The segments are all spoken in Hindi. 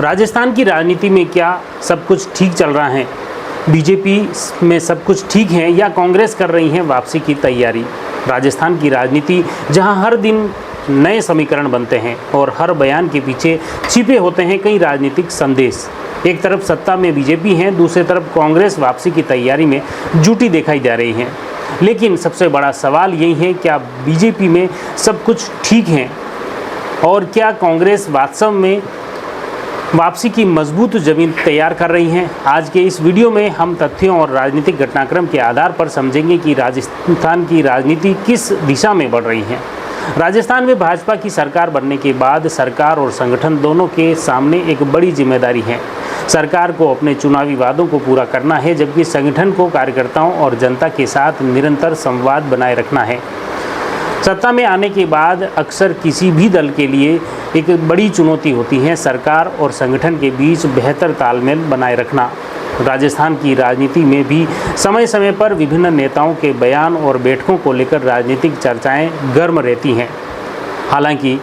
राजस्थान की राजनीति में क्या सब कुछ ठीक चल रहा है? बीजेपी में सब कुछ ठीक है या कांग्रेस कर रही है वापसी की तैयारी? राजस्थान की राजनीति जहां हर दिन नए समीकरण बनते हैं और हर बयान के पीछे छिपे होते हैं कई राजनीतिक संदेश। एक तरफ सत्ता में बीजेपी है, दूसरी तरफ कांग्रेस वापसी की तैयारी में जुटी दिखाई जा रही है। लेकिन सबसे बड़ा सवाल यही है, क्या बीजेपी में सब कुछ ठीक है और क्या कांग्रेस वास्तव में वापसी की मजबूत जमीन तैयार कर रही हैं? आज के इस वीडियो में हम तथ्यों और राजनीतिक घटनाक्रम के आधार पर समझेंगे कि राजस्थान की राजनीति किस दिशा में बढ़ रही है। राजस्थान में भाजपा की सरकार बनने के बाद सरकार और संगठन दोनों के सामने एक बड़ी जिम्मेदारी है। सरकार को अपने चुनावी वादों को पूरा करना है, जबकि संगठन को कार्यकर्ताओं और जनता के साथ निरंतर संवाद बनाए रखना है। सत्ता में आने के बाद अक्सर किसी भी दल के लिए एक बड़ी चुनौती होती है सरकार और संगठन के बीच बेहतर तालमेल बनाए रखना। राजस्थान की राजनीति में भी समय समय पर विभिन्न नेताओं के बयान और बैठकों को लेकर राजनीतिक चर्चाएं गर्म रहती हैं। हालांकि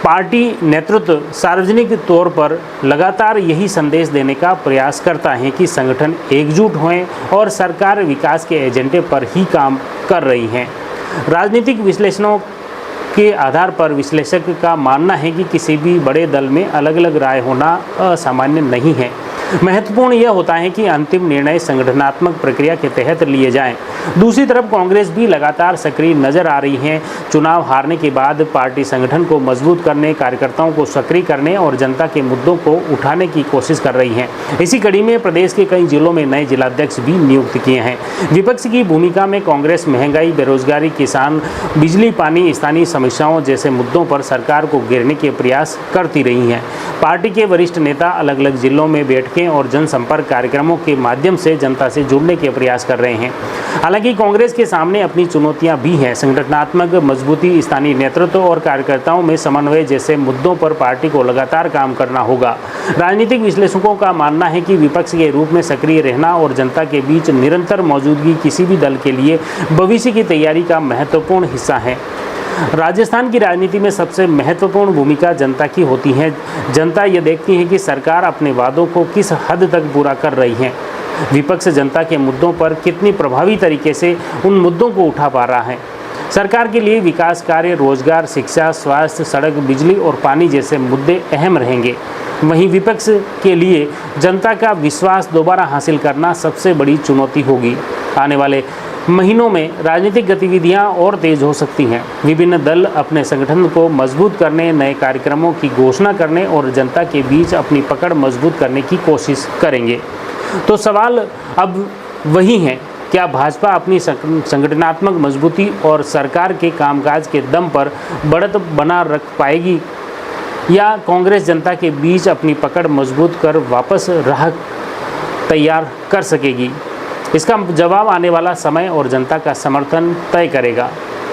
पार्टी नेतृत्व सार्वजनिक तौर पर लगातार यही संदेश देने का प्रयास करता है कि संगठन एकजुट हों और सरकार विकास के एजेंडे पर ही काम कर रही है। राजनीतिक विश्लेषणों के आधार पर विश्लेषक का मानना है कि किसी भी बड़े दल में अलग अलग राय होना असामान्य नहीं है। महत्वपूर्ण यह होता है कि अंतिम निर्णय संगठनात्मक प्रक्रिया के तहत लिए जाएं। दूसरी तरफ कांग्रेस भी लगातार सक्रिय नजर आ रही है। चुनाव हारने के बाद पार्टी संगठन को मजबूत करने, कार्यकर्ताओं को सक्रिय करने और जनता के मुद्दों को उठाने की कोशिश कर रही है। इसी कड़ी में प्रदेश के कई जिलों में नए जिलाध्यक्ष भी नियुक्त किए हैं। विपक्ष की भूमिका में कांग्रेस महंगाई, बेरोजगारी, किसान, बिजली, पानी, स्थानीय समस्याओं जैसे मुद्दों पर सरकार को घेरने के प्रयास करती रही है। पार्टी के वरिष्ठ नेता अलग अलग जिलों में बैठकें और जनसंपर्क कार्यक्रमों के माध्यम से जनता से जुड़ने के प्रयास कर रहे हैं। हालांकि कांग्रेस के सामने अपनी चुनौतियां भी हैं। संगठनात्मक मजबूती, स्थानीय नेतृत्व और कार्यकर्ताओं में समन्वय जैसे मुद्दों पर पार्टी को लगातार काम करना होगा। राजनीतिक विश्लेषकों का मानना है कि विपक्ष के रूप में सक्रिय रहना और जनता के बीच निरंतर मौजूदगी किसी भी दल के लिए भविष्य की तैयारी का महत्वपूर्ण हिस्सा है। राजस्थान की राजनीति में सबसे महत्वपूर्ण भूमिका जनता की होती है। जनता ये देखती है कि सरकार अपने वादों को किस हद तक पूरा कर रही है। विपक्ष जनता के मुद्दों पर कितनी प्रभावी तरीके से उन मुद्दों को उठा पा रहा है। सरकार के लिए विकास कार्य, रोजगार, शिक्षा, स्वास्थ्य, सड़क, बिजली और पानी जैसे मुद्दे अहम रहेंगे। वहीं विपक्ष के लिए जनता का विश्वास दोबारा हासिल करना सबसे बड़ी चुनौती होगी। आने वाले महीनों में राजनीतिक गतिविधियां और तेज हो सकती हैं। विभिन्न दल अपने संगठन को मजबूत करने, नए कार्यक्रमों की घोषणा करने और जनता के बीच अपनी पकड़ मजबूत करने की कोशिश करेंगे। तो सवाल अब वही है, क्या भाजपा अपनी संगठनात्मक मजबूती और सरकार के कामकाज के दम पर बढ़त बना रख पाएगी या कांग्रेस जनता के बीच अपनी पकड़ मजबूत कर वापस राह तैयार कर सकेगी? इसका जवाब आने वाला समय और जनता का समर्थन तय करेगा।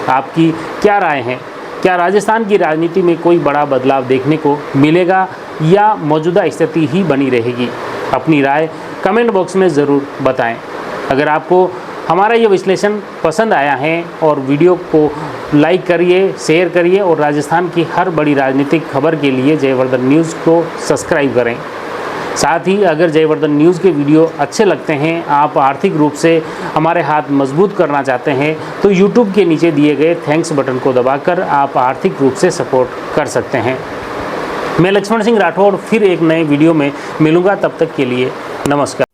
आपकी क्या राय है? क्या राजस्थान की राजनीति में कोई बड़ा बदलाव देखने को मिलेगा या मौजूदा स्थिति ही बनी रहेगी? अपनी राय कमेंट बॉक्स में ज़रूर बताएं। अगर आपको हमारा ये विश्लेषण पसंद आया है और वीडियो को लाइक करिए, शेयर करिए और राजस्थान की हर बड़ी राजनीतिक खबर के लिए जयवर्धन न्यूज़ को सब्सक्राइब करें। साथ ही अगर जयवर्धन न्यूज़ के वीडियो अच्छे लगते हैं, आप आर्थिक रूप से हमारे हाथ मजबूत करना चाहते हैं, तो YouTube के नीचे दिए गए थैंक्स बटन को दबाकर आप आर्थिक रूप से सपोर्ट कर सकते हैं। मैं लक्ष्मण सिंह राठौड़ फिर एक नए वीडियो में मिलूँगा। तब तक के लिए नमस्कार।